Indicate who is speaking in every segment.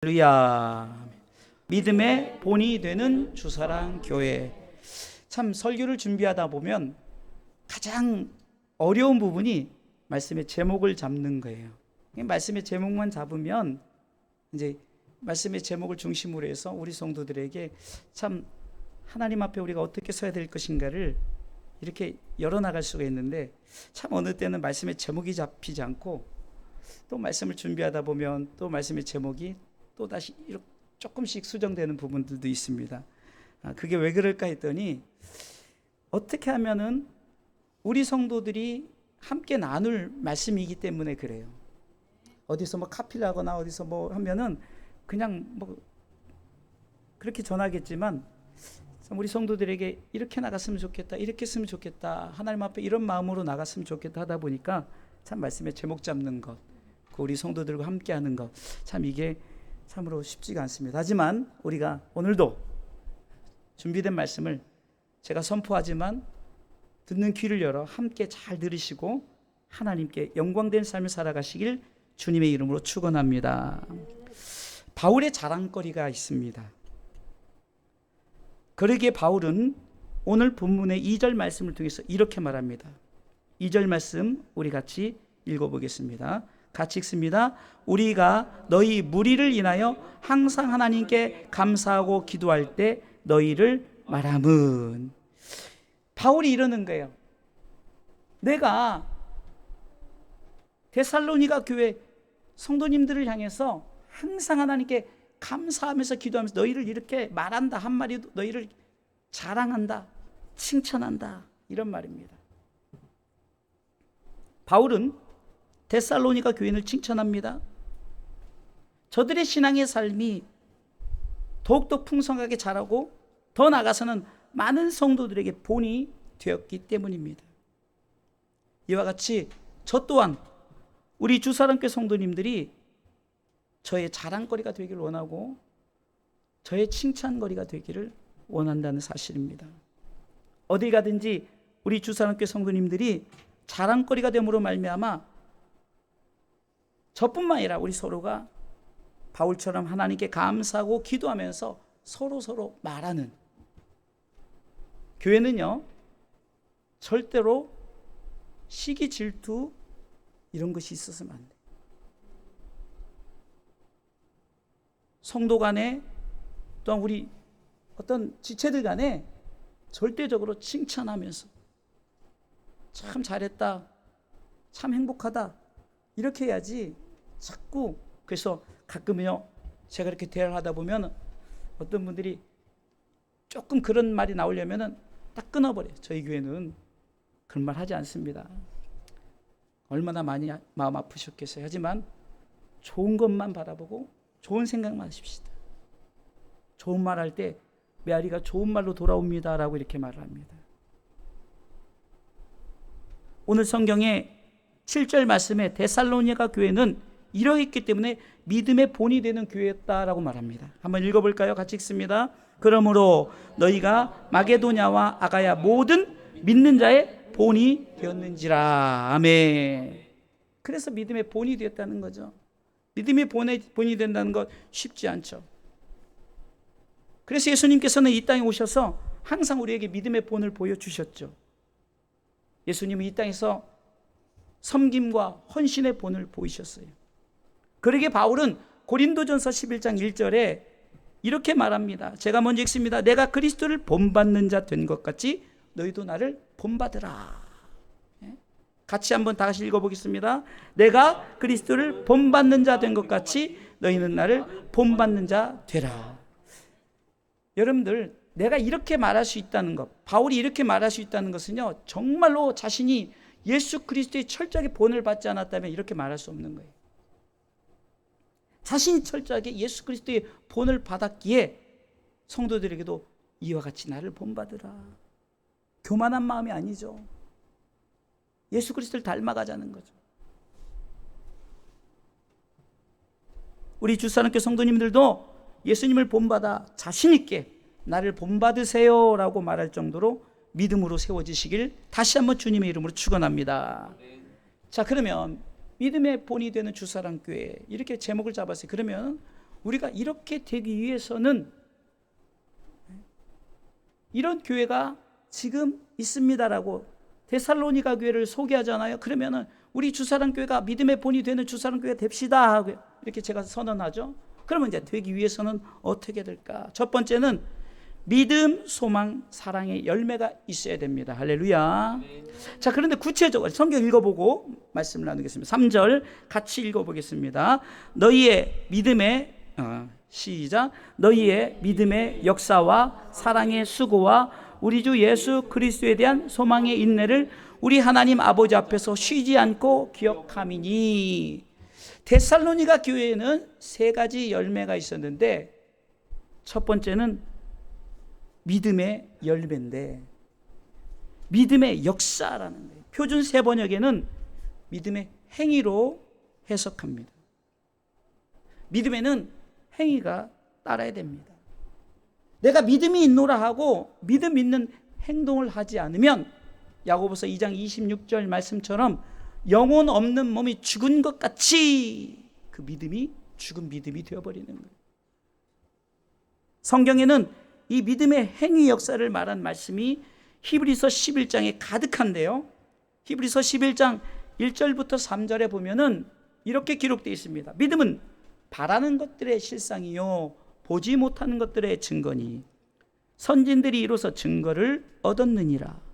Speaker 1: 할렐루야. 믿음의 본이 되는 주사랑 교회. 참 설교를 준비하다 보면 가장 어려운 부분이 말씀의 제목을 잡는 거예요. 말씀의 제목만 잡으면 이제 말씀의 제목을 중심으로 해서 우리 성도들에게 참 하나님 앞에 우리가 어떻게 서야 될 것인가를 이렇게 열어나갈 수가 있는데, 참 어느 때는 말씀의 제목이 잡히지 않고 또 말씀을 준비하다 보면 또 말씀의 제목이 또 다시 조금씩 수정되는 부분들도 있습니다. 그게 왜 그럴까 했더니, 어떻게 하면은 우리 성도들이 함께 나눌 말씀이기 때문에 그래요. 어디서 뭐 카피를 하거나 어디서 뭐 하면은 그냥 뭐 그렇게 전하겠지만, 우리 성도들에게 이렇게 나갔으면 좋겠다, 이렇게 했으면 좋겠다, 하나님 앞에 이런 마음으로 나갔으면 좋겠다 하다 보니까 참 말씀의 제목 잡는 것, 우리 성도들과 함께 하는 것, 참 이게 참으로 쉽지가 않습니다. 하지만 우리가 오늘도 준비된 말씀을 제가 선포하지만 듣는 귀를 열어 함께 잘 들으시고 하나님께 영광된 삶을 살아가시길 주님의 이름으로 축원합니다. 바울의 자랑거리가 있습니다. 그러기에 바울은 오늘 본문의 2절 말씀을 통해서 이렇게 말합니다. 2절 말씀 우리 같이 읽어보겠습니다. 같이 읽습니다. 우리가 너희 무리를 인하여 항상 하나님께 감사하고 기도할 때 너희를 말함은. 바울이 이러는 거예요. 내가 데살로니가 교회 성도님들을 향해서 항상 하나님께 감사하면서 기도하면서 너희를 이렇게 말한다, 한마디도 너희를 자랑한다, 칭찬한다, 이런 말입니다. 바울은 데살로니가 교인을 칭찬합니다. 저들의 신앙의 삶이 더욱더 풍성하게 자라고 더 나아가서는 많은 성도들에게 본이 되었기 때문입니다. 이와 같이 저 또한 우리 주사랑교회 성도님들이 저의 자랑거리가 되기를 원하고 저의 칭찬거리가 되기를 원한다는 사실입니다. 어디 가든지 우리 주사랑교회 성도님들이 자랑거리가 됨으로 말미암아 저뿐만 아니라 우리 서로가 바울처럼 하나님께 감사하고 기도하면서 서로 말하는, 교회는요 절대로 시기, 질투 이런 것이 있어서는 안 돼요. 성도 간에 또한 우리 어떤 지체들 간에 절대적으로 칭찬하면서 참 잘했다, 참 행복하다, 이렇게 해야지. 자꾸 그래서 가끔은요 제가 이렇게 대화를 하다 보면 어떤 분들이 조금 그런 말이 나오려면은 딱 끊어버려요. 저희 교회는 그런 말 하지 않습니다. 얼마나 많이 마음 아프셨겠어요. 하지만 좋은 것만 바라보고 좋은 생각만 하십시다. 좋은 말 할 때 메아리가 좋은 말로 돌아옵니다 라고 이렇게 말을 합니다. 오늘 성경에 7절 말씀에 데살로니가 교회는 이러했기 때문에 믿음의 본이 되는 교회였다라고 말합니다. 한번 읽어볼까요? 같이 읽습니다. 그러므로 너희가 마게도냐와 아가야 모든 믿는 자의 본이 되었는지라. 아멘. 그래서 믿음의 본이 되었다는 거죠. 믿음의 본이 된다는 것 쉽지 않죠. 그래서 예수님께서는 이 땅에 오셔서 항상 우리에게 믿음의 본을 보여주셨죠. 예수님은 이 땅에서 섬김과 헌신의 본을 보이셨어요. 그러기에 바울은 고린도전서 11장 1절에 이렇게 말합니다. 제가 먼저 읽습니다. 내가 그리스도를 본받는 자 된 것 같이 너희도 나를 본받으라. 같이 한번 다시 읽어보겠습니다. 내가 그리스도를 본받는 자 된 것 같이 너희는 나를 본받는 자 되라. 여러분들, 내가 이렇게 말할 수 있다는 것, 바울이 이렇게 말할 수 있다는 것은요 정말로 자신이 예수 그리스도의 철저하게 본을 받지 않았다면 이렇게 말할 수 없는 거예요. 자신이 철저하게 예수 그리스도의 본을 받았기에 성도들에게도 이와 같이 나를 본받으라. 교만한 마음이 아니죠. 예수 그리스도를 닮아가자는 거죠. 우리 주사랑교회 성도님들도 예수님을 본받아 자신 있게 나를 본받으세요 라고 말할 정도로 믿음으로 세워지시길 다시 한번 주님의 이름으로 축원합니다. 자, 그러면 믿음의 본이 되는 주사랑교회 이렇게 제목을 잡았어요. 그러면 우리가 이렇게 되기 위해서는 이런 교회가 지금 있습니다라고 데살로니가 교회를 소개하잖아요. 그러면은 우리 주사랑 교회가 믿음의 본이 되는 주사랑 교회가 됩시다 하고 이렇게 제가 선언하죠. 그러면 이제 되기 위해서는 어떻게 될까? 첫 번째는 믿음, 소망, 사랑의 열매가 있어야 됩니다. 할렐루야. 자, 그런데 구체적으로 성경 읽어보고 말씀을 나누겠습니다. 3절 같이 읽어보겠습니다. 너희의 믿음의 시작. 너희의 믿음의 역사와 사랑의 수고와 우리 주 예수 그리스도에 대한 소망의 인내를 우리 하나님 아버지 앞에서 쉬지 않고 기억함이니. 데살로니가 교회에는 세 가지 열매가 있었는데 첫 번째는 믿음의 열매인데 믿음의 역사라는 거예요. 표준 세 번역에는 믿음의 행위로 해석합니다. 믿음에는 행위가 따라야 됩니다. 내가 믿음이 있노라 하고 믿음 있는 행동을 하지 않으면 야고보서 2장 26절 말씀처럼 영혼 없는 몸이 죽은 것 같이 그 믿음이 죽은 믿음이 되어버리는 거예요. 성경에는 이 믿음의 행위 역사를 말한 말씀이 히브리서 11장에 가득한데요. 히브리서 11장 1절부터 3절에 보면은 이렇게 기록되어 있습니다. 믿음은 바라는 것들의 실상이요 보지 못하는 것들의 증거니 선진들이 이로써 증거를 얻었느니라.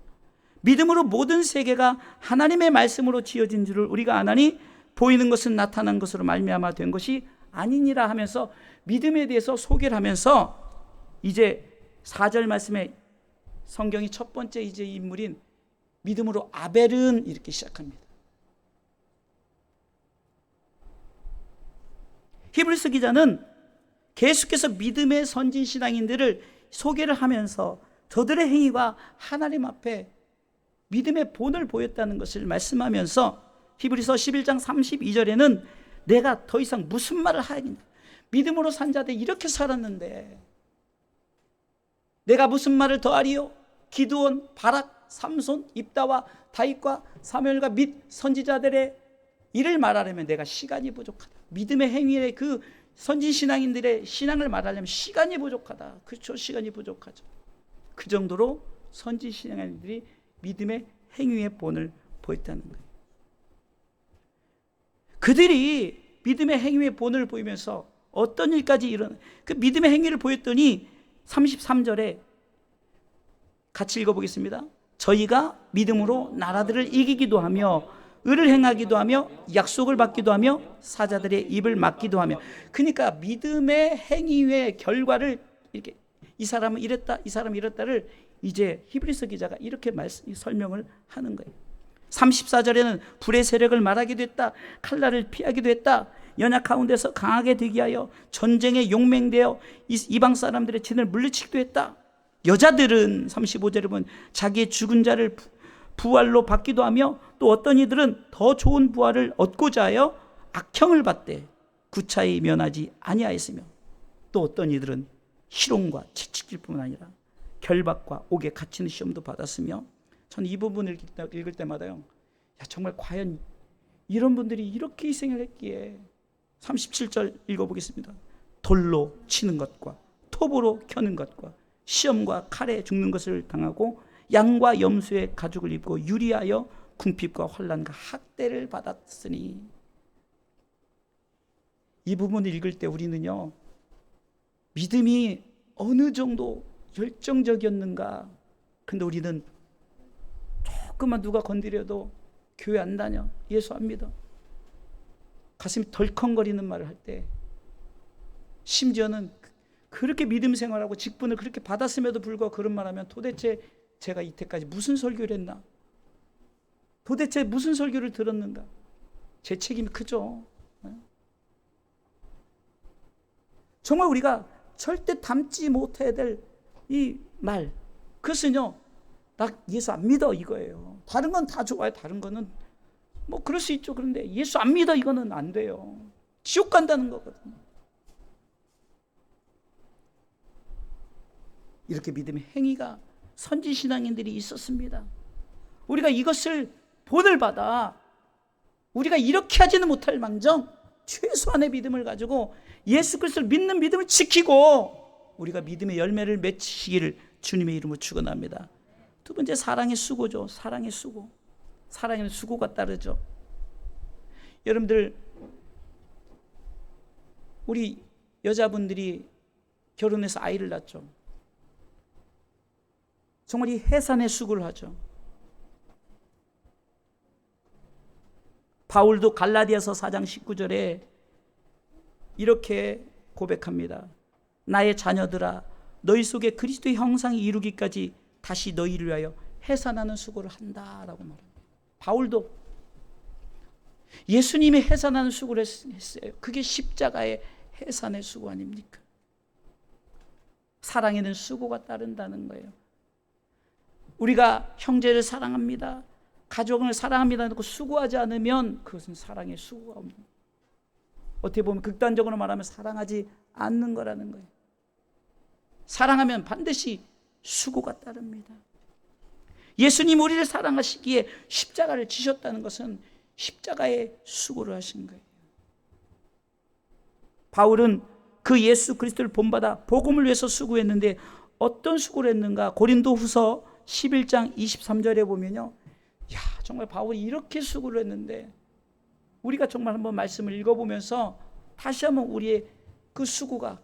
Speaker 1: 믿음으로 모든 세계가 하나님의 말씀으로 지어진 줄을 우리가 아나니 보이는 것은 나타난 것으로 말미암아 된 것이 아니니라 하면서 믿음에 대해서 소개를 하면서 이제 4절 말씀에 성경이 첫 번째 이제 인물인 믿음으로 아벨은 이렇게 시작합니다. 히브리서 기자는 계속해서 믿음의 선진 신앙인들을 소개를 하면서 저들의 행위가 하나님 앞에 믿음의 본을 보였다는 것을 말씀하면서 히브리서 11장 32절에는 내가 더 이상 무슨 말을 하겠냐. 믿음으로 산 자들 이렇게 살았는데 내가 무슨 말을 더하리요? 기드온, 바락, 삼손, 입다와 다윗과 사무엘과 및 선지자들의 일을 말하려면 내가 시간이 부족하다. 믿음의 행위의 그 선진 신앙인들의 신앙을 말하려면 시간이 부족하다. 그렇죠, 시간이 부족하죠. 그 정도로 선진 신앙인들이 믿음의 행위의 본을 보였다는 거예요. 그들이 믿음의 행위의 본을 보이면서 어떤 일까지 그 믿음의 행위를 보였더니 33절에 같이 읽어보겠습니다. 저희가 믿음으로 나라들을 이기기도 하며 의를 행하기도 하며 약속을 받기도 하며 사자들의 입을 막기도 하며. 그러니까 믿음의 행위의 결과를 이렇게 이 사람은 이랬다, 이 사람은 이랬다를 이제 히브리서 기자가 이렇게 설명을 하는 거예요. 34절에는 불의 세력을 말하기도 했다. 칼날을 피하기도 했다. 연약 가운데서 강하게 되게 하여 전쟁에 용맹되어 이방 사람들의 진을 물리치기도 했다. 여자들은 35절에 보면 자기의 죽은 자를 부활로 받기도 하며 또 어떤 이들은 더 좋은 부활을 얻고자 하여 악형을 받되 구차히 면하지 아니하였으며 또 어떤 이들은 희롱과 채찍질 뿐만 아니라 결박과 옥에 갇히는 시험도 받았으며. 저는 이 부분을 읽을 때마다요, 야, 정말 과연 이런 분들이 이렇게 희생을 했기에. 37절 읽어보겠습니다. 돌로 치는 것과 톱으로 켜는 것과 시험과 칼에 죽는 것을 당하고 양과 염소의 가죽을 입고 유리하여 궁핍과 환난과 학대를 받았으니. 이 부분을 읽을 때 우리는요, 믿음이 어느 정도 열정적이었는가. 근데 우리는 조금만 누가 건드려도 교회 안 다녀, 예수 안 믿어, 가슴이 덜컹거리는 말을 할 때, 심지어는 그렇게 믿음 생활하고 직분을 그렇게 받았음에도 불구하고 그런 말하면 도대체 제가 이때까지 무슨 설교를 했나? 도대체 무슨 설교를 들었는가? 제 책임이 크죠. 정말 우리가 절대 담지 못해야 될 이 말, 그것은요, 나 예수 안 믿어 이거예요. 다른 건 다 좋아요. 다른 거는 뭐 그럴 수 있죠. 그런데 예수 안 믿어 이거는 안 돼요. 지옥 간다는 거거든요. 이렇게 믿음의 행위가 선지 신앙인들이 있었습니다. 우리가 이것을 본을 받아 우리가 이렇게 하지는 못할 망정 최소한의 믿음을 가지고 예수 그리스도를 믿는 믿음을 지키고 우리가 믿음의 열매를 맺히기를 주님의 이름으로 축원합니다. 두 번째, 사랑의 수고죠. 사랑의 수고. 사랑에는 수고가 따르죠. 여러분들, 우리 여자분들이 결혼해서 아이를 낳죠. 정말 이 해산의 수고를 하죠. 바울도 갈라디아서 4장 19절에 이렇게 고백합니다. 나의 자녀들아, 너희 속에 그리스도의 형상이 이루기까지 다시 너희를 위하여 해산하는 수고를 한다라고 말합니다. 바울도 예수님이 해산하는 수고를 했어요. 그게 십자가의 해산의 수고 아닙니까? 사랑에는 수고가 따른다는 거예요. 우리가 형제를 사랑합니다, 가족을 사랑합니다 하고 수고하지 않으면 그것은 사랑의 수고가 없는, 어떻게 보면 극단적으로 말하면 사랑하지 않는 거라는 거예요. 사랑하면 반드시 수고가 따릅니다. 예수님 우리를 사랑하시기에 십자가를 지셨다는 것은 십자가의 수고를 하신 거예요. 바울은 그 예수 그리스도를 본받아 복음을 위해서 수고했는데 어떤 수고를 했는가? 고린도후서 11장 23절에 보면요, 야, 정말 바울이 이렇게 수고를 했는데 우리가 정말 한번 말씀을 읽어보면서 다시 한번 우리의 그 수고가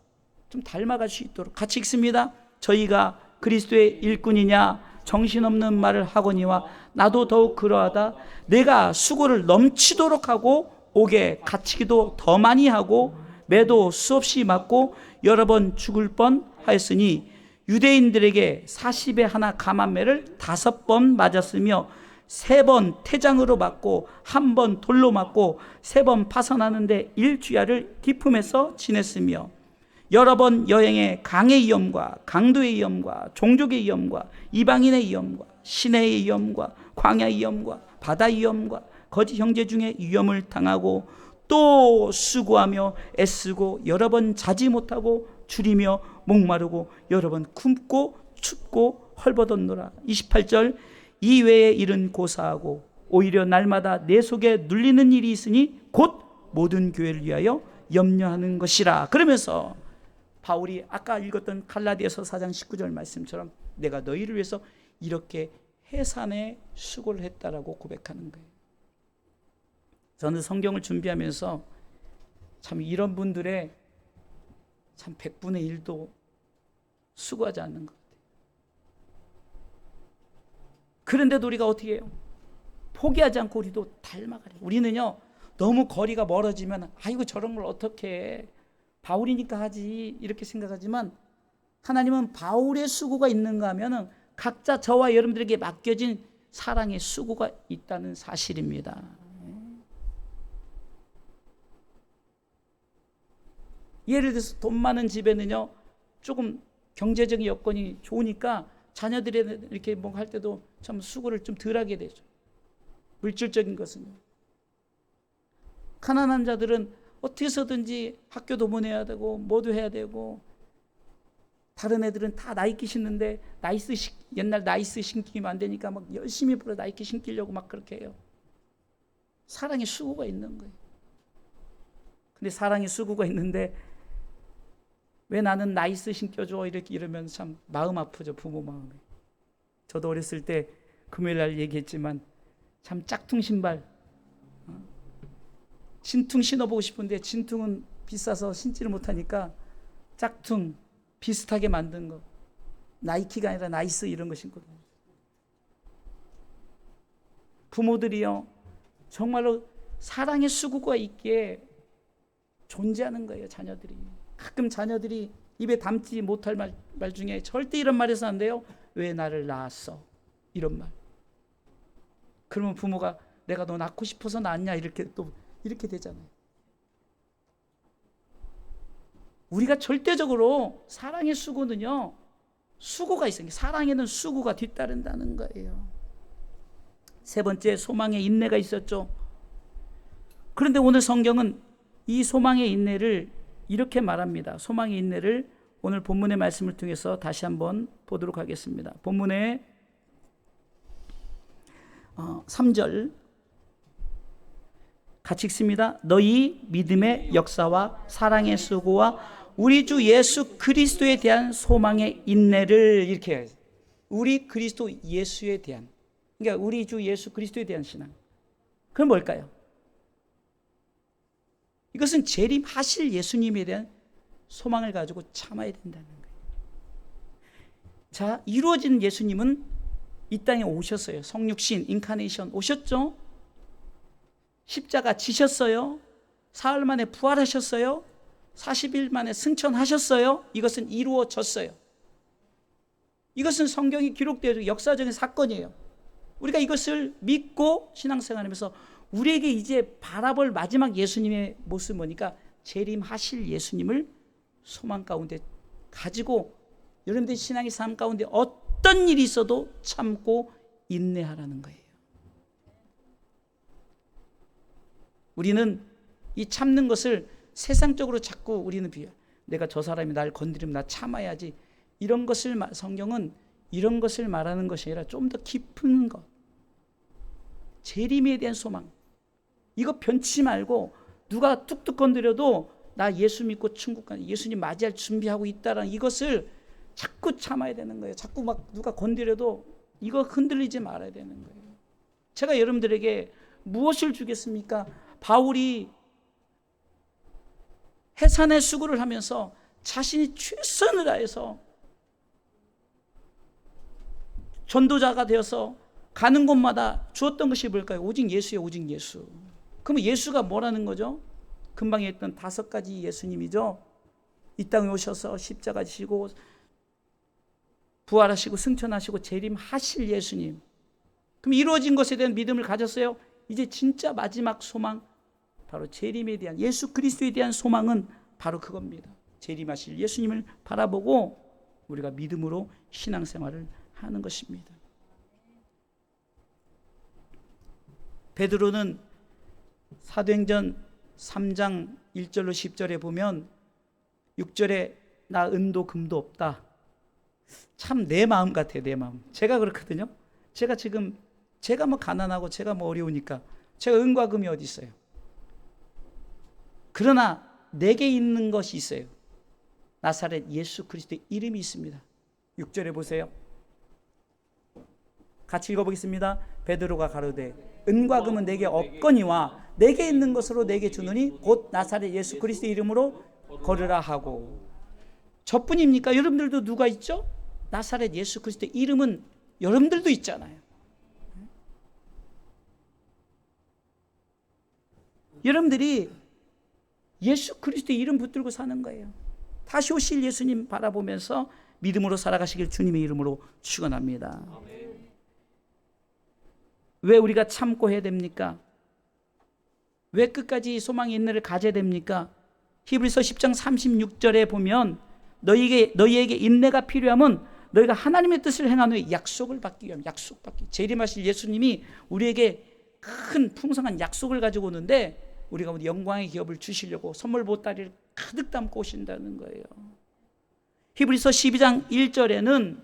Speaker 1: 좀 닮아갈 수 있도록 같이 읽습니다. 저희가 그리스도의 일꾼이냐 정신없는 말을 하거니와 나도 더욱 그러하다. 내가 수고를 넘치도록 하고 옥에 갇히기도 더 많이 하고 매도 수없이 맞고 여러 번 죽을 뻔하였으니 유대인들에게 40에 하나 감한매를 5번 맞았으며 3번 태장으로 맞고 1번 돌로 맞고 3번 파선하는데 일주야를 기품에서 지냈으며 여러 번 여행에 강의 위험과 강도의 위험과 종족의 위험과 이방인의 위험과 시내의 위험과 광야의 위험과 바다의 위험과 거짓 형제 중에 위험을 당하고 또 수고하며 애쓰고 여러 번 자지 못하고 줄이며 목마르고 여러 번 굶고 춥고 헐벗었노라. 28절 이외의 일은 고사하고 오히려 날마다 내 속에 눌리는 일이 있으니 곧 모든 교회를 위하여 염려하는 것이라. 그러면서 바울이 아까 읽었던 갈라디아서 4장 19절 말씀처럼 내가 너희를 위해서 이렇게 해산의 수고를 했다라고 고백하는 거예요. 저는 성경을 준비하면서 참 이런 분들의 참 100분의 1도 수고하지 않는 것 같아요. 그런데도 우리가 어떻게 해요? 포기하지 않고 우리도 닮아가려고. 우리는요, 너무 거리가 멀어지면 아이고 저런 걸 어떻게 해, 바울이니까 하지 이렇게 생각하지만 하나님은 바울의 수고가 있는가 하면은 각자 저와 여러분들에게 맡겨진 사랑의 수고가 있다는 사실입니다. 예를 들어서 돈 많은 집에는요, 조금 경제적인 여건이 좋으니까 자녀들이 이렇게 뭐 할 때도 참 수고를 좀 덜 하게 되죠. 물질적인 것은요. 가난한 자들은 어떻게 해서든지 학교도 보내야 되고 뭐도 해야 되고, 다른 애들은 다 나이키 신는데 옛날 나이스 신기면 안 되니까 막 열심히 불어 나이키 신기려고 막 그렇게 해요. 사랑의 수고가 있는 거예요. 근데 사랑의 수고가 있는데 왜 나는 나이스 신겨줘 이렇게 이러면 참 마음 아프죠. 부모 마음에. 저도 어렸을 때 금요일 날 얘기했지만 참 짝퉁 신발, 진퉁 신어보고 싶은데 진퉁은 비싸서 신지를 못하니까 짝퉁 비슷하게 만든 거, 나이키가 아니라 나이스 이런 거 신거든요. 부모들이요, 정말로 사랑의 수고가 있기에 존재하는 거예요. 자녀들이. 가끔 자녀들이 입에 담지 못할 말 중에 절대 이런 말 해서 안 돼요. 왜 나를 낳았어? 이런 말. 그러면 부모가 내가 너 낳고 싶어서 낳았냐 이렇게 또 이렇게 되잖아요. 우리가 절대적으로 사랑의 수고는요, 수고가 있어요. 사랑에는 수고가 뒤따른다는 거예요. 세 번째, 소망의 인내가 있었죠. 그런데 오늘 성경은 이 소망의 인내를 이렇게 말합니다. 소망의 인내를 오늘 본문의 말씀을 통해서 다시 한번 보도록 하겠습니다. 본문의 3절 같이 읽습니다. 너희 믿음의 역사와 사랑의 수고와 우리 주 예수 그리스도에 대한 소망의 인내를, 이렇게 해야지. 우리 그리스도 예수에 대한, 그러니까 우리 주 예수 그리스도에 대한 신앙. 그건 뭘까요? 이것은 재림하실 예수님에 대한 소망을 가지고 참아야 된다는 거예요. 자, 이루어진 예수님은 이 땅에 오셨어요. 성육신, 인카네이션 오셨죠? 십자가 지셨어요. 사흘 만에 부활하셨어요. 40일 만에 승천하셨어요. 이것은 이루어졌어요. 이것은 성경이 기록되어 역사적인 사건이에요. 우리가 이것을 믿고 신앙생활하면서 우리에게 이제 바라볼 마지막 예수님의 모습은 뭐니까 재림하실 예수님을 소망 가운데 가지고 여러분들의 신앙의 삶 가운데 어떤 일이 있어도 참고 인내하라는 거예요. 우리는 이 참는 것을 세상적으로 자꾸 우리는 비유, 내가 저 사람이 날 건드리면 나 참아야지, 이런 것을 성경은 이런 것을 말하는 것이 아니라 좀 더 깊은 것, 재림에 대한 소망. 이거 변치 말고 누가 툭툭 건드려도 나 예수 믿고 천국 가, 예수님 맞이할 준비하고 있다라는 이것을 자꾸 참아야 되는 거예요. 자꾸 막 누가 건드려도 이거 흔들리지 말아야 되는 거예요. 제가 여러분들에게 무엇을 주겠습니까? 바울이 해산의 수고를 하면서 자신이 최선을 다해서 전도자가 되어서 가는 곳마다 주었던 것이 뭘까요? 오직 예수예요. 오직 예수. 그러면 예수가 뭐라는 거죠? 금방 했던 5가지 예수님이죠. 이 땅에 오셔서 십자가 지시고 부활하시고 승천하시고 재림하실 예수님. 그럼 이루어진 것에 대한 믿음을 가졌어요. 이제 진짜 마지막 소망, 바로 재림에 대한, 예수 그리스도에 대한 소망은 바로 그겁니다. 재림하실 예수님을 바라보고 우리가 믿음으로 신앙생활을 하는 것입니다. 베드로는 사도행전 3장 1절로 10절에 보면 6절에 나 은도 금도 없다. 참 내 마음 같아요. 내 마음. 제가 그렇거든요. 제가 뭐 가난하고 제가 뭐 어려우니까 제가 은과 금이 어디 있어요. 그러나 내게 있는 것이 있어요. 나사렛 예수 그리스도의 이름이 있습니다. 6절에 보세요. 같이 읽어보겠습니다. 베드로가 가로되 은과 금은 내게 없거니와 내게 있는 것으로 내게 주노니 곧 나사렛 예수 그리스도의 이름으로 걸으라 하고. 저뿐입니까? 여러분들도 누가 있죠? 나사렛 예수 그리스도의 이름은 여러분들도 있잖아요. 여러분들이 예수 그리스도의 이름 붙들고 사는 거예요. 다시 오실 예수님 바라보면서 믿음으로 살아가시길 주님의 이름으로 축원합니다. 왜 우리가 참고 해야 됩니까? 왜 끝까지 소망의 인내를 가져야 됩니까? 히브리서 10장 36절에 보면 너희에게 인내가 필요하면 너희가 하나님의 뜻을 행한 후에 약속을 받기 위함. 약속받기. 재림하실 예수님이 우리에게 큰 풍성한 약속을 가지고 오는데 우리가 우리 영광의 기업을 주시려고 선물 보따리를 가득 담고 오신다는 거예요. 히브리서 12장 1절에는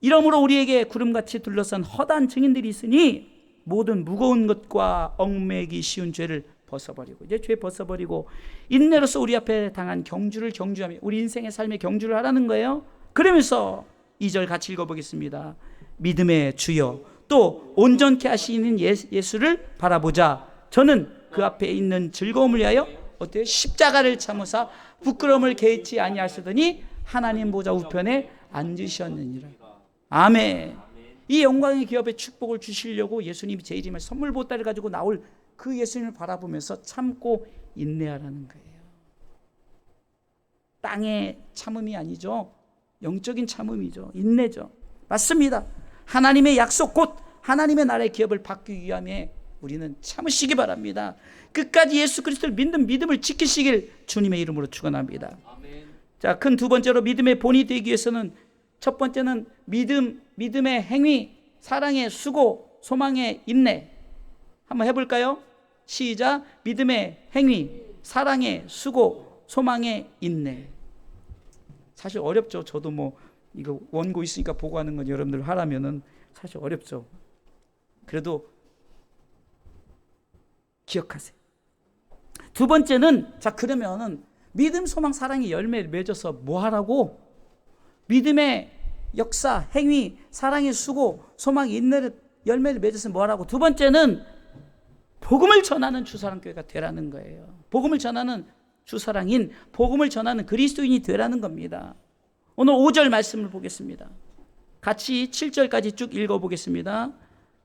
Speaker 1: 이러므로 우리에게 구름같이 둘러싼 허다한 증인들이 있으니 모든 무거운 것과 얽매기 쉬운 죄를 벗어버리고, 이제 죄 벗어버리고 인내로서 우리 앞에 당한 경주를 경주하며 우리 인생의 삶의 경주를 하라는 거예요. 그러면서 2절 같이 읽어보겠습니다. 믿음의 주여 또 온전케 하시는 예수를 바라보자. 저는 그 앞에 있는 즐거움을 위하여 어때요? 십자가를 참으사 부끄러움을 개의치 아니하시더니 하나님 보좌 우편에 앉으셨느니라. 아멘. 이 영광의 기업의 축복을 주시려고 예수님이 재림할 선물 보따리를 가지고 나올 그 예수님을 바라보면서 참고 인내하라는 거예요. 땅의 참음이 아니죠. 영적인 참음이죠. 인내죠. 맞습니다. 하나님의 약속 곧 하나님의 나라의 기업을 받기 위함에 우리는 참으시기 바랍니다. 끝까지 예수 그리스도를 믿는 믿음을 지키시길 주님의 이름으로 축원합니다. 자, 큰 두 번째로 믿음의 본이 되기 위해서는 첫 번째는 믿음의 행위, 사랑의 수고, 소망의 인내. 한번 해볼까요? 시작. 믿음의 행위, 사랑의 수고, 소망의 인내. 사실 어렵죠. 저도 뭐 이거 원고 있으니까 보고 하는 건 여러분들 하라면은 사실 어렵죠. 그래도 기억하세요. 두 번째는, 자, 그러면은 믿음, 소망, 사랑의 열매를 맺어서 뭐 하라고? 믿음의 역사, 행위, 사랑의 수고, 소망의 인내를, 열매를 맺어서 뭐 하라고? 두 번째는 복음을 전하는 주사랑교회가 되라는 거예요. 복음을 전하는 주사랑인, 복음을 전하는 그리스도인이 되라는 겁니다. 오늘 5절 말씀을 보겠습니다. 같이 7절까지 쭉 읽어보겠습니다.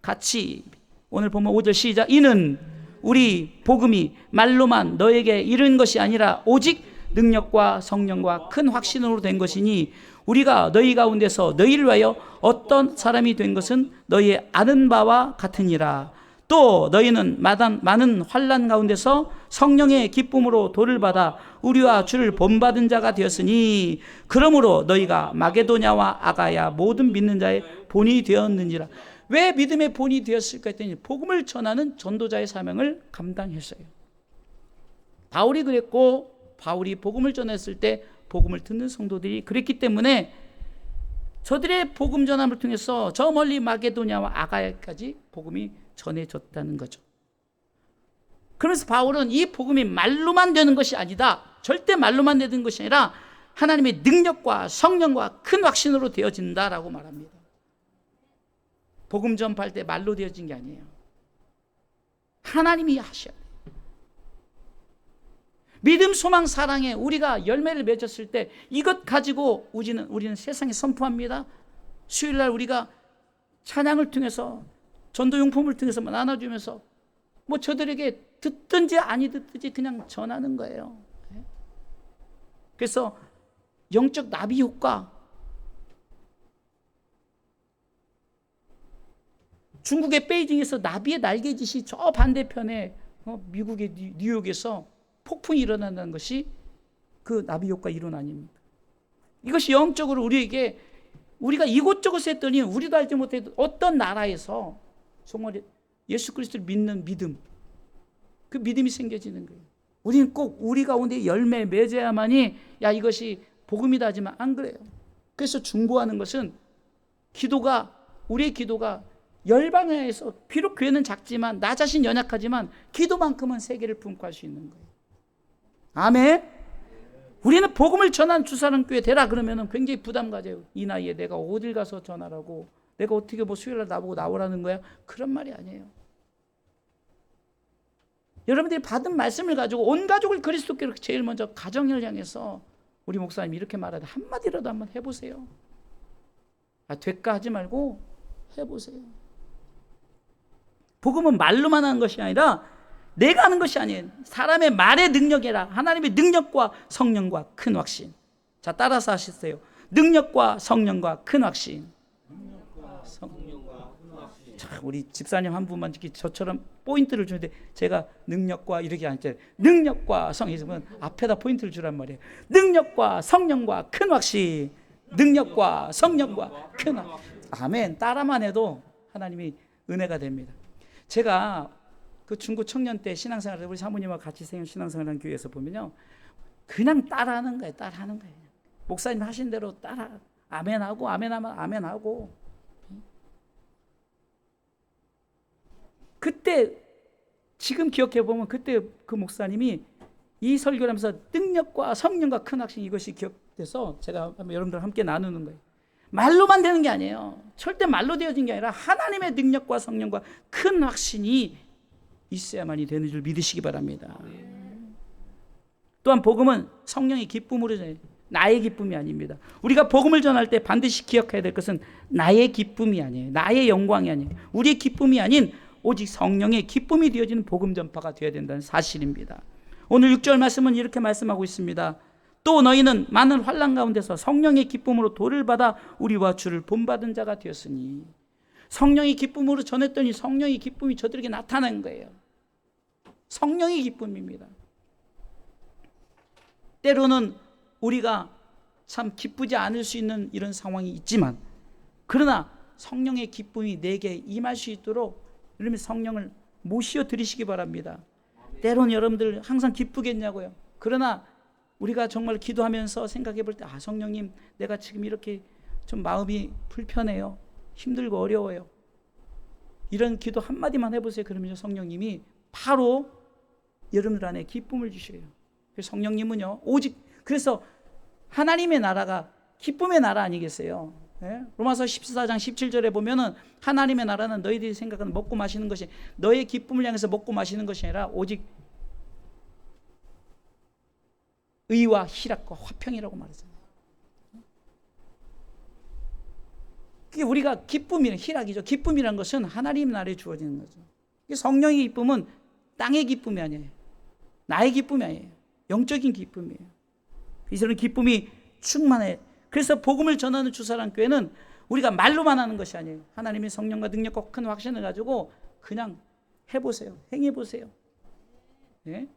Speaker 1: 같이 오늘 보면 5절 시작. 이는 우리 복음이 말로만 너에게 이른 것이 아니라 오직 능력과 성령과 큰 확신으로 된 것이니 우리가 너희 가운데서 너희를 위하여 어떤 사람이 된 것은 너희 아는 바와 같으니라. 또 너희는 많은 환난 가운데서 성령의 기쁨으로 도를 받아 우리와 주를 본받은 자가 되었으니 그러므로 너희가 마게도냐와 아가야 모든 믿는 자의 본이 되었느니라. 왜 믿음의 본이 되었을까 했더니 복음을 전하는 전도자의 사명을 감당했어요. 바울이 그랬고, 바울이 복음을 전했을 때 복음을 듣는 성도들이 그랬기 때문에 저들의 복음 전함을 통해서 저 멀리 마게도냐와 아가야까지 복음이 전해졌다는 거죠. 그래서 바울은 이 복음이 말로만 되는 것이 아니다, 절대 말로만 되는 것이 아니라 하나님의 능력과 성령과 큰 확신으로 되어진다라고 말합니다. 복음 전파할 때 말로 되어진 게 아니에요. 하나님이 하셔야 돼요. 믿음, 소망, 사랑에 우리가 열매를 맺었을 때 이것 가지고 우리는 세상에 선포합니다. 수요일날 우리가 찬양을 통해서 전도용품을 통해서 나눠주면서 뭐 저들에게 듣든지 아니 듣든지 그냥 전하는 거예요. 그래서 영적 나비 효과, 중국의 베이징에서 나비의 날개짓이 저 반대편에 미국의 뉴욕에서 폭풍이 일어난다는 것이 그 나비 효과 이론 아닙니까? 이것이 영적으로 우리가 이곳저곳 했더니 우리도 알지 못해도 어떤 나라에서 정말 예수 그리스도를 믿는 믿음, 그 믿음이 생겨지는 거예요. 우리는 꼭 우리 가운데 열매 맺어야만이 이것이 복음이다 하지만 안 그래요. 그래서 중보하는 것은 우리의 기도가 열방에서 비록 교회는 작지만 나 자신 연약하지만 기도만큼은 세계를 품고 할 수 있는 거예요. 아멘. 우리는 복음을 전하는 주사랑교회 되라 그러면 굉장히 부담 가져요. 이 나이에 내가 어딜 가서 전하라고, 내가 어떻게 수요일날 나보고 나오라는 거야? 그런 말이 아니에요. 여러분들이 받은 말씀을 가지고 온 가족을 그리스도께로 제일 먼저 가정을 향해서 우리 목사님이 이렇게 말하는데 한마디라도 한번 해보세요. 될까 하지 말고 해보세요. 복음은 말로만 하는 것이 아니라 내가 하는 것이 아니에요. 사람의 말의 능력이라 하나님의 능력과 성령과 큰 확신. 자, 따라서 하셨어요. 능력과 성령과 큰 확신. 자, 우리 집사님 한 분만 저처럼 포인트를 주는데 제가 능력과 이렇게 안 했잖아요. 능력과 성령, 앞에다 포인트를 주란 말이에요. 능력과 성령과 큰 확신. 능력과 성령과 큰 확신. 아멘. 따라만 해도 하나님이 은혜가 됩니다. 제가 그 중고 청년 때 신앙생활을 우리 사모님하고 같이 신앙생활하는 교회에서 보면요, 그냥 따라하는 거예요. 목사님 하신 대로 따라 아멘하고 아멘하면 아멘하고. 그때 지금 기억해 보면 그때 그 목사님이 이 설교를 하면서 능력과 성령과 큰 확신, 이것이 기억돼서 제가 여러분들 함께 나누는 거예요. 말로만 되는 게 아니에요. 절대 말로 되어진 게 아니라 하나님의 능력과 성령과 큰 확신이 있어야만이 되는 줄 믿으시기 바랍니다. 또한 복음은 성령의 기쁨으로 전해요. 나의 기쁨이 아닙니다. 우리가 복음을 전할 때 반드시 기억해야 될 것은 나의 기쁨이 아니에요. 나의 영광이 아니에요. 우리의 기쁨이 아닌 오직 성령의 기쁨이 되어지는 복음 전파가 되어야 된다는 사실입니다. 오늘 6절 말씀은 이렇게 말씀하고 있습니다. 또 너희는 많은 환난 가운데서 성령의 기쁨으로 도를 받아 우리와 주를 본받은 자가 되었으니. 성령의 기쁨으로 전했더니 성령의 기쁨이 저들에게 나타난 거예요. 성령의 기쁨입니다. 때로는 우리가 참 기쁘지 않을 수 있는 이런 상황이 있지만, 그러나 성령의 기쁨이 내게 임할 수 있도록 여러분 성령을 모시어 드리시기 바랍니다. 때로는 여러분들 항상 기쁘겠냐고요. 그러나 우리가 정말 기도하면서 생각해 볼 때, 성령님, 내가 지금 이렇게 좀 마음이 불편해요. 힘들고 어려워요. 이런 기도 한마디만 해보세요. 그러면 성령님이 바로 여러분들 안에 기쁨을 주셔요. 성령님은요, 오직 그래서 하나님의 나라가 기쁨의 나라 아니겠어요? 예? 로마서 14장 17절에 보면은 하나님의 나라는 너희들이 생각하는 먹고 마시는 것이, 너의 기쁨을 향해서 먹고 마시는 것이 아니라 오직 의와 희락과 화평이라고 말했어요. 그게 우리가 기쁨이란, 희락이죠. 기쁨이란 것은 하나님 나라에 주어지는 거죠. 성령의 기쁨은 땅의 기쁨이 아니에요. 나의 기쁨이 아니에요. 영적인 기쁨이에요. 이런 기쁨이 충만해. 그래서 복음을 전하는 주사랑교회는 우리가 말로만 하는 것이 아니에요. 하나님의 성령과 능력과 큰 확신을 가지고 그냥 해보세요. 행해보세요. 예?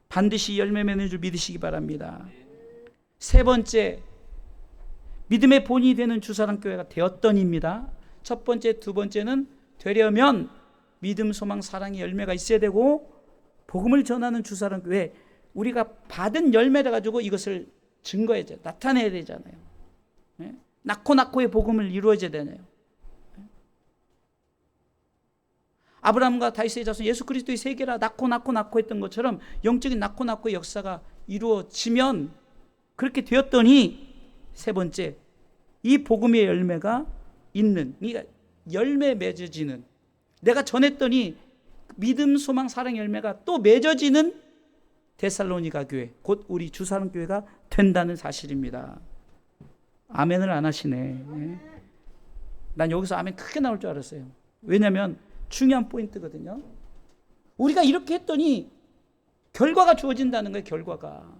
Speaker 1: 반드시 열매 맺는 줄 믿으시기 바랍니다. 세 번째, 믿음의 본이 되는 주사랑교회가 되었더니입니다. 첫 번째, 두 번째는 되려면 믿음, 소망, 사랑의 열매가 있어야 되고, 복음을 전하는 주사랑교회, 우리가 받은 열매를 가지고 이것을 증거해야 돼요. 나타내야 되잖아요. 네? 낳고의 복음을 이루어져야 되잖아요. 네? 아브라함과 다윗의 자손 예수 그리스도의 세계라 낳고 했던 것처럼 영적인 낳고의 역사가 이루어지면, 그렇게 되었더니 세 번째, 이 복음의 열매가 있는, 그러니까 열매 맺어지는, 내가 전했더니 믿음, 소망, 사랑 열매가 또 맺어지는 데살로니가 교회, 곧 우리 주사랑교회가 된다는 사실입니다. 아멘을 안 하시네. 난 여기서 아멘 크게 나올 줄 알았어요. 왜냐하면 중요한 포인트거든요. 우리가 이렇게 했더니 결과가 주어진다는 거예요. 결과가.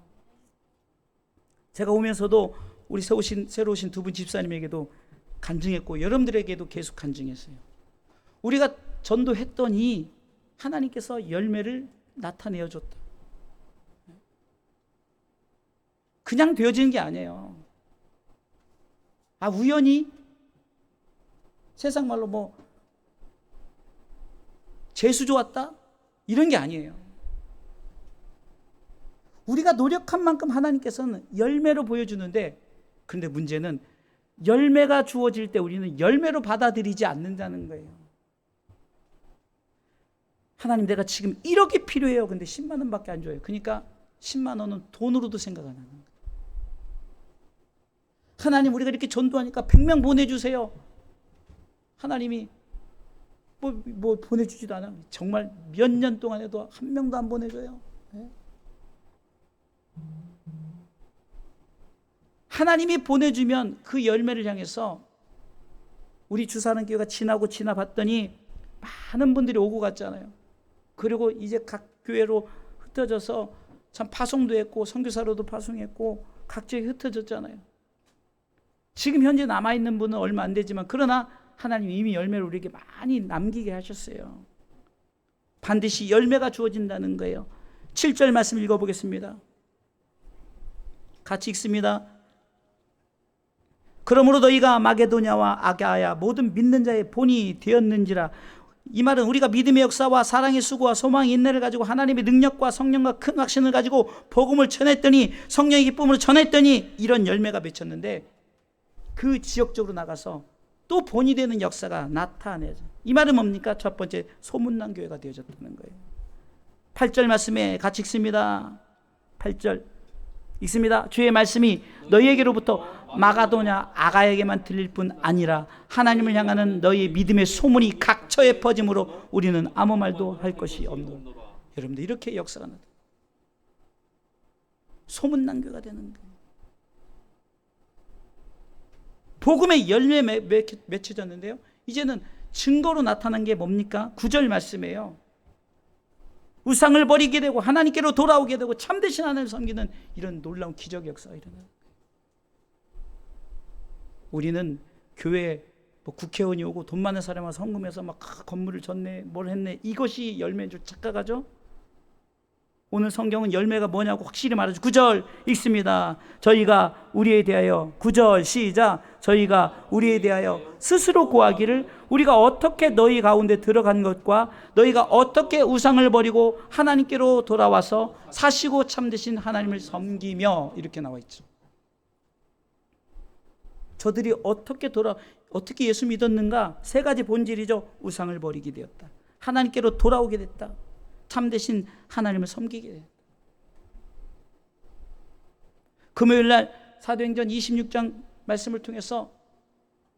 Speaker 1: 제가 오면서도 우리 새로 오신 두 분 집사님에게도 간증했고, 여러분들에게도 계속 간증했어요. 우리가 전도했더니 하나님께서 열매를 나타내어 줬다. 그냥 되어지는 게 아니에요. 우연히, 세상 말로 뭐 재수 좋았다? 이런 게 아니에요. 우리가 노력한 만큼 하나님께서는 열매로 보여주는데, 그런데 문제는 열매가 주어질 때 우리는 열매로 받아들이지 않는다는 거예요. 하나님, 내가 지금 1억이 필요해요. 근데 10만 원밖에 안 줘요. 그러니까 10만 원은 돈으로도 생각 안 하는 거예요. 하나님, 우리가 이렇게 전도하니까 100명 보내주세요. 하나님이 뭐 보내주지도 않아. 정말 몇 년 동안 해도 한 명도 안 보내줘요. 네? 하나님이 보내주면 그 열매를 향해서 우리 주사랑교회가 지나봤더니 많은 분들이 오고 갔잖아요. 그리고 이제 각 교회로 흩어져서 참 파송도 했고 선교사로도 파송했고 각지에 흩어졌잖아요. 지금 현재 남아있는 분은 얼마 안 되지만, 그러나 하나님이 이미 열매를 우리에게 많이 남기게 하셨어요. 반드시 열매가 주어진다는 거예요. 7절 말씀 읽어보겠습니다. 같이 읽습니다. 그러므로 너희가 마게도냐와 아가야 모든 믿는 자의 본이 되었는지라. 이 말은 우리가 믿음의 역사와 사랑의 수고와 소망의 인내를 가지고 하나님의 능력과 성령과 큰 확신을 가지고 복음을 전했더니, 성령의 기쁨으로 전했더니 이런 열매가 맺혔는데, 그 지역적으로 나가서 또 본이 되는 역사가 나타내죠. 이 말은 뭡니까? 첫 번째, 소문난 교회가 되어졌다는 거예요. 8절 말씀에 같이 읽습니다. 8절 읽습니다. 주의 말씀이 너희에게로부터 마가도냐 아가에게만 들릴 뿐 아니라 하나님을 향하는 너희의 믿음의 소문이 각처에 퍼짐으로 우리는 아무 말도 할 것이 없노라. 여러분들, 이렇게 역사가 나다. 소문난 교회가 되는 거예요. 복음의 열매 맺혀졌는데요. 이제는 증거로 나타난 게 뭡니까? 9절 말씀이에요. 우상을 버리게 되고 하나님께로 돌아오게 되고 참되신 하나님을 섬기는 이런 놀라운 기적 역사가 일어나요. 우리는 교회에 국회의원이 오고 돈 많은 사람이 와서 헌금해서 막 건물을 졌네, 뭘 했네, 이것이 열매인 줄 착각하죠. 오늘 성경은 열매가 뭐냐고 확실히 말하죠. 9절 읽습니다. 저희가 우리에 대하여, 9절 시작. 저희가 우리에 대하여 스스로 고하기를, 우리가 어떻게 너희 가운데 들어간 것과 너희가 어떻게 우상을 버리고 하나님께로 돌아와서 사시고 참되신 하나님을 섬기며, 이렇게 나와 있죠. 저들이 어떻게 예수 믿었는가? 세 가지 본질이죠. 우상을 버리게 되었다, 하나님께로 돌아오게 됐다. 참되신 하나님을 섬기게 됐다. 금요일날 사도행전 26장 말씀을 통해서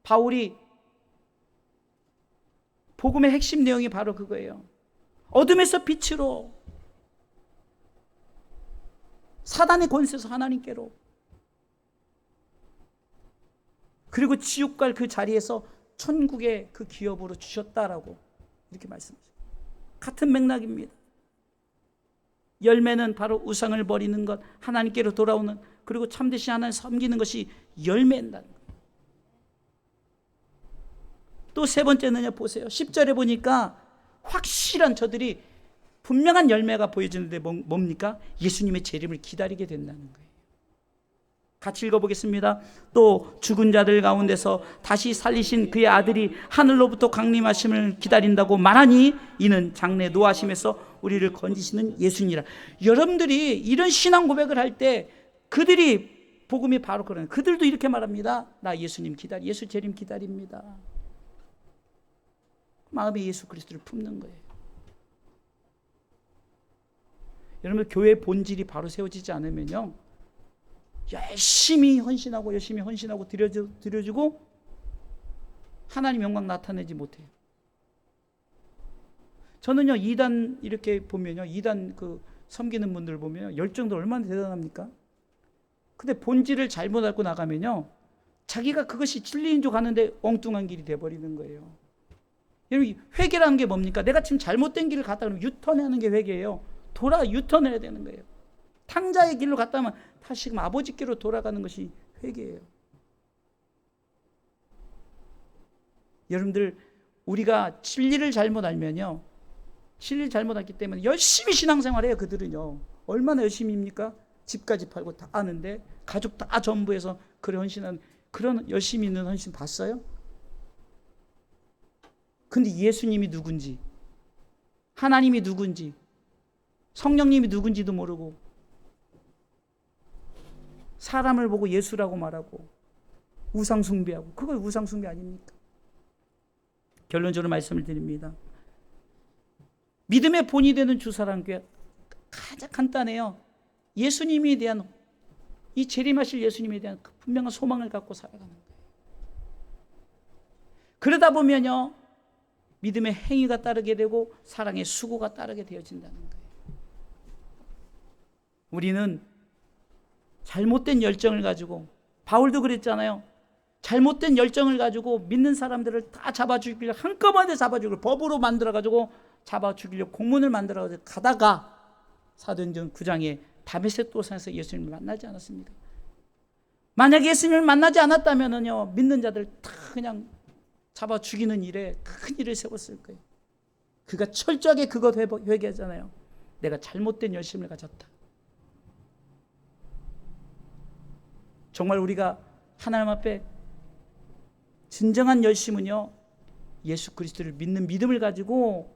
Speaker 1: 바울이 복음의 핵심 내용이 바로 그거예요. 어둠에서 빛으로, 사단의 권세에서 하나님께로, 그리고 지옥 갈 그 자리에서 천국의 그 기업으로 주셨다라고 이렇게 말씀하셨어요. 같은 맥락입니다. 열매는 바로 우상을 버리는 것, 하나님께로 돌아오는, 그리고 참되신 하나님 섬기는 것이 열매인다는 거예요. 또 세 번째는요, 보세요. 10절에 보니까 확실한, 저들이 분명한 열매가 보여지는데 뭡니까? 예수님의 재림을 기다리게 된다는 거예요. 같이 읽어보겠습니다. 또 죽은 자들 가운데서 다시 살리신 그의 아들이 하늘로부터 강림하심을 기다린다고 말하니 이는 장래 노하심에서 우리를 건지시는 예수니라. 여러분들이 이런 신앙 고백을 할 때 그들이 복음이 바로 그러는, 그들도 이렇게 말합니다. 나 예수님 예수 재림 기다립니다. 마음에 예수 그리스도를 품는 거예요. 여러분, 교회의 본질이 바로 세워지지 않으면요, 열심히 헌신하고 드려주고 하나님 영광 나타내지 못해요. 저는요, 이단 이렇게 보면요, 이단 그 섬기는 분들 보면요, 열정도 얼마나 대단합니까? 근데 본질을 잘못 알고 나가면요, 자기가 그것이 진리인 줄 아는데 엉뚱한 길이 돼버리는 거예요. 여러분, 회개라는 게 뭡니까? 내가 지금 잘못된 길을 갔다 그러면 유턴하는 게 회개예요. 유턴해야 되는 거예요. 탕자의 길로 갔다 오면 다시금 아버지께로 돌아가는 것이 회개예요. 여러분들, 우리가 진리를 잘못 알면요, 진리를 잘못 알기 때문에 열심히 신앙생활해요. 그들은요, 얼마나 열심히입니까? 집까지 팔고 다 아는데, 가족 다 전부해서 그런 헌신하는, 그런 열심히 있는 헌신 봤어요? 근데 예수님이 누군지, 하나님이 누군지, 성령님이 누군지도 모르고 사람을 보고 예수라고 말하고 우상 숭배하고, 그거 우상 숭배 아닙니까? 결론적으로 말씀을 드립니다. 믿음의 본이 되는 주사랑교회 가장 간단해요. 예수님에 대한, 이 재림하실 예수님에 대한 그 분명한 소망을 갖고 살아가는 거예요. 그러다 보면요, 믿음의 행위가 따르게 되고 사랑의 수고가 따르게 되어진다는 거예요. 우리는 잘못된 열정을 가지고, 바울도 그랬잖아요. 잘못된 열정을 가지고 믿는 사람들을 다 잡아 죽이려, 한꺼번에 잡아 죽이려, 법으로 만들어 가지고 잡아 죽이려 공문을 만들어 가지고 가다가 사도행전 9장에 다메섹 도상에서 예수님을 만나지 않았습니다. 만약 예수님을 만나지 않았다면은요, 믿는 자들 다 그냥 잡아 죽이는 일에 큰 일을 세웠을 거예요. 그가 철저하게 그것 회개하잖아요. 내가 잘못된 열심을 가졌다. 정말 우리가 하나님 앞에 진정한 열심은요, 예수 그리스도를 믿는 믿음을 가지고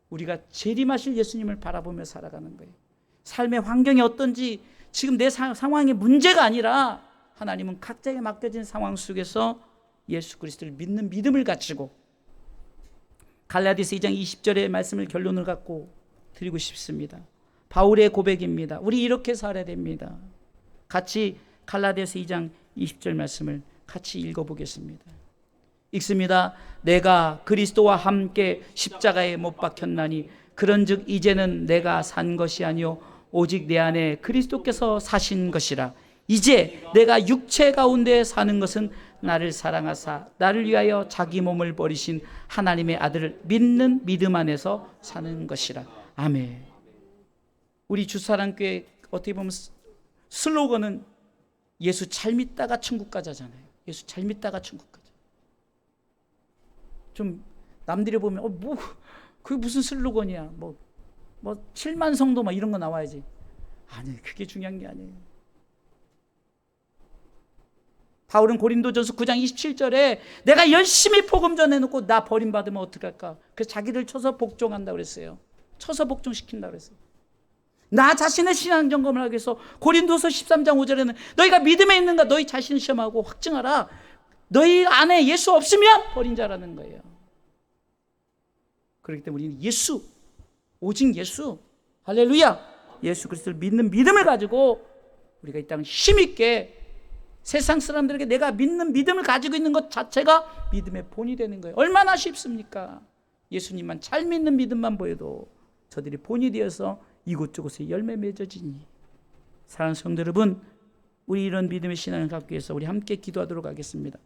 Speaker 1: 우리가 재림하실 예수님을 바라보며 살아가는 거예요. 삶의 환경이 어떤지, 지금 내 상황의 문제가 아니라 하나님은 각자에게 맡겨진 상황 속에서 예수 그리스도를 믿는 믿음을 가지고, 갈라디아서 2장 20절의 말씀을 결론을 갖고 드리고 싶습니다. 바울의 고백입니다. 우리 이렇게 살아야 됩니다. 같이 갈라디아서 2장 20절 말씀을 같이 읽어보겠습니다. 읽습니다. 내가 그리스도와 함께 십자가에 못 박혔나니 그런즉 이제는 내가 산 것이 아니요 오직 내 안에 그리스도께서 사신 것이라. 이제 내가 육체 가운데 사는 것은 나를 사랑하사 나를 위하여 자기 몸을 버리신 하나님의 아들을 믿는 믿음 안에서 사는 것이라. 아멘. 우리 주사랑교회 어떻게 보면 슬로건은 예수 잘 믿다가 천국 가자잖아요. 예수 잘 믿다가 천국 가자. 좀 남들이 보면 그게 무슨 슬로건이야? 뭐 7만 성도 막 이런 거 나와야지. 아니, 그게 중요한 게 아니에요. 바울은 고린도전서 9장 27절에 내가 열심히 복음 전해놓고 나 버림받으면 어떡할까? 그래서 자기를 쳐서 복종한다 그랬어요. 쳐서 복종시킨다 그랬어요. 나 자신의 신앙 점검을 하기 위해서 고린도서 13장 5절에는 너희가 믿음에 있는가 너희 자신을 시험하고 확증하라. 너희 안에 예수 없으면 버린 자라는 거예요. 그렇기 때문에 우리는 예수, 오직 예수, 할렐루야, 예수 그리스도를 믿는 믿음을 가지고 우리가 이 땅 힘있게 세상 사람들에게 내가 믿는 믿음을 가지고 있는 것 자체가 믿음의 본이 되는 거예요. 얼마나 쉽습니까? 예수님만 잘 믿는 믿음만 보여도 저들이 본이 되어서 이곳저곳에 열매 맺어지니. 사랑하는 성도 여러분, 우리 이런 믿음의 신앙을 갖기 위해서 우리 함께 기도하도록 하겠습니다.